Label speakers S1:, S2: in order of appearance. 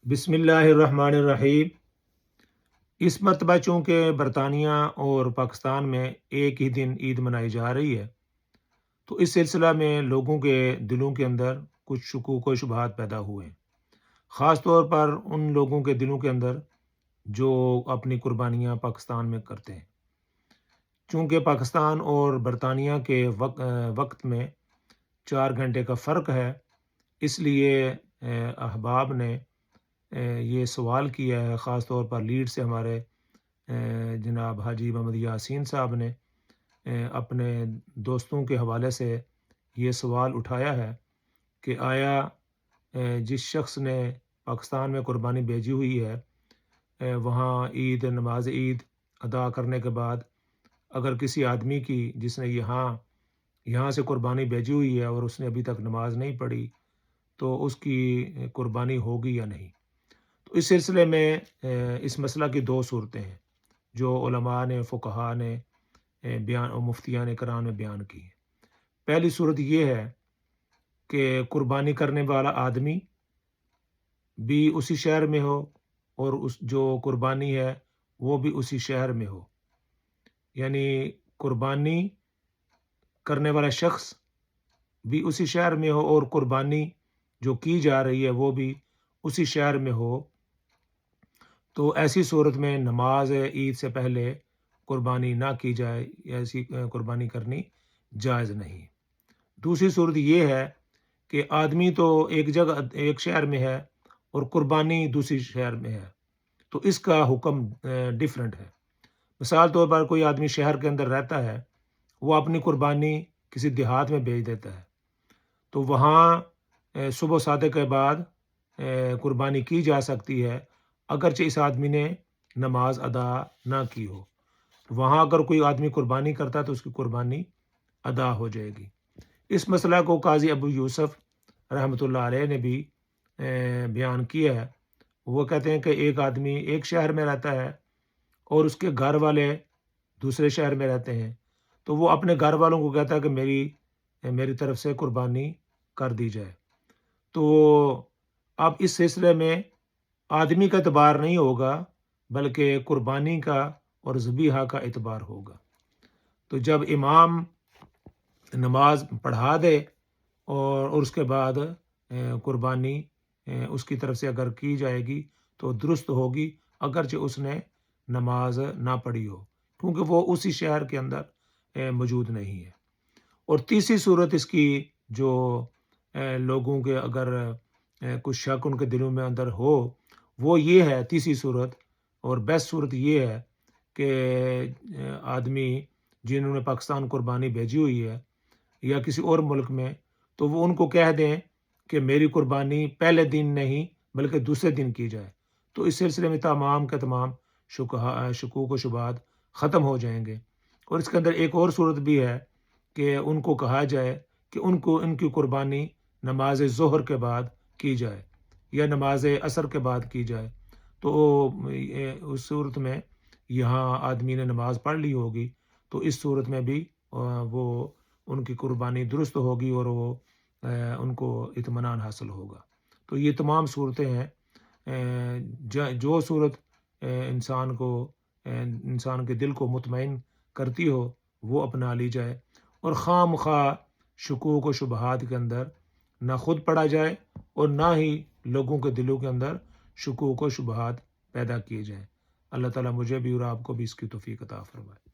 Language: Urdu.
S1: بسم اللہ الرحمن الرحیم۔ اس مرتبہ چونکہ برطانیہ اور پاکستان میں ایک ہی دن عید منائی جا رہی ہے، تو اس سلسلہ میں لوگوں کے دلوں کے اندر کچھ شکوک و شبہات پیدا ہوئے ہیں، خاص طور پر ان لوگوں کے دلوں کے اندر جو اپنی قربانیاں پاکستان میں کرتے ہیں۔ چونکہ پاکستان اور برطانیہ کے وقت میں 4 گھنٹے کا فرق ہے، اس لیے احباب نے یہ سوال کیا ہے، خاص طور پر لیڈ سے ہمارے جناب حاجی محمد یاسین صاحب نے اپنے دوستوں کے حوالے سے یہ سوال اٹھایا ہے کہ آیا جس شخص نے پاکستان میں قربانی بھیجی ہوئی ہے، وہاں نماز عید ادا کرنے کے بعد اگر کسی آدمی کی جس نے یہاں سے قربانی بھیجی ہوئی ہے اور اس نے ابھی تک نماز نہیں پڑھی، تو اس کی قربانی ہوگی یا نہیں؟ تو اس سلسلے میں اس مسئلہ کی دو صورتیں ہیں جو علماء نے، فقہاء نے بیان اور مفتیان کرام نے بیان کی ہیں۔ پہلی صورت یہ ہے کہ قربانی کرنے والا آدمی بھی اسی شہر میں ہو اور اس جو قربانی ہے وہ بھی اسی شہر میں ہو، یعنی قربانی کرنے والا شخص بھی اسی شہر میں ہو اور قربانی جو کی جا رہی ہے وہ بھی اسی شہر میں ہو، تو ایسی صورت میں نماز عید سے پہلے قربانی نہ کی جائے، یا ایسی قربانی کرنی جائز نہیں۔ دوسری صورت یہ ہے کہ آدمی تو ایک شہر میں ہے اور قربانی دوسری شہر میں ہے، تو اس کا حکم ڈیفرنٹ ہے۔ مثال طور پر کوئی آدمی شہر کے اندر رہتا ہے، وہ اپنی قربانی کسی دیہات میں بھیج دیتا ہے، تو وہاں صبح صادق کے بعد قربانی کی جا سکتی ہے، اگرچہ اس آدمی نے نماز ادا نہ کی ہو۔ وہاں اگر کوئی آدمی قربانی کرتا ہے تو اس کی قربانی ادا ہو جائے گی۔ اس مسئلہ کو قاضی ابو یوسف رحمۃ اللہ علیہ نے بھی بیان کیا ہے۔ وہ کہتے ہیں کہ ایک آدمی ایک شہر میں رہتا ہے اور اس کے گھر والے دوسرے شہر میں رہتے ہیں، تو وہ اپنے گھر والوں کو کہتا ہے کہ میری طرف سے قربانی کر دی جائے۔ تو اب اس سلسلے میں آدمی کا اعتبار نہیں ہوگا بلکہ قربانی کا اور ذبیحہ کا اعتبار ہوگا۔ تو جب امام نماز پڑھا دے اور اس کے بعد قربانی اس کی طرف سے اگر کی جائے گی تو درست ہوگی، اگرچہ اس نے نماز نہ پڑھی ہو، کیونکہ وہ اسی شہر کے اندر موجود نہیں ہے۔ اور تیسری صورت اس کی جو لوگوں کے اگر کچھ شک ان کے دلوں میں اندر ہو، وہ یہ ہے، تیسری صورت اور بیسٹ صورت یہ ہے کہ آدمی جنہوں نے پاکستان قربانی بھیجی ہوئی ہے یا کسی اور ملک میں، تو وہ ان کو کہہ دیں کہ میری قربانی پہلے دن نہیں بلکہ دوسرے دن کی جائے، تو اس سلسلے میں تمام کے تمام شکوک و شبہات ختم ہو جائیں گے۔ اور اس کے اندر ایک اور صورت بھی ہے کہ ان کو کہا جائے کہ ان کی قربانی نماز ظہر کے بعد کی جائے یا نماز عصر کے بعد کی جائے، تو اس صورت میں یہاں آدمی نے نماز پڑھ لی ہوگی، تو اس صورت میں بھی وہ ان کی قربانی درست ہوگی اور وہ ان کو اطمینان حاصل ہوگا۔ تو یہ تمام صورتیں ہیں، جو صورت انسان کے دل کو مطمئن کرتی ہو وہ اپنا لی جائے، اور خواہ مخواہ شکوک و شبہات کے اندر نہ خود پڑا جائے اور نہ ہی لوگوں کے دلوں کے اندر شکوک و شبہات پیدا کیے جائیں۔ اللہ تعالیٰ مجھے بھی اور آپ کو بھی اس کی توفیق عطا فرمائے۔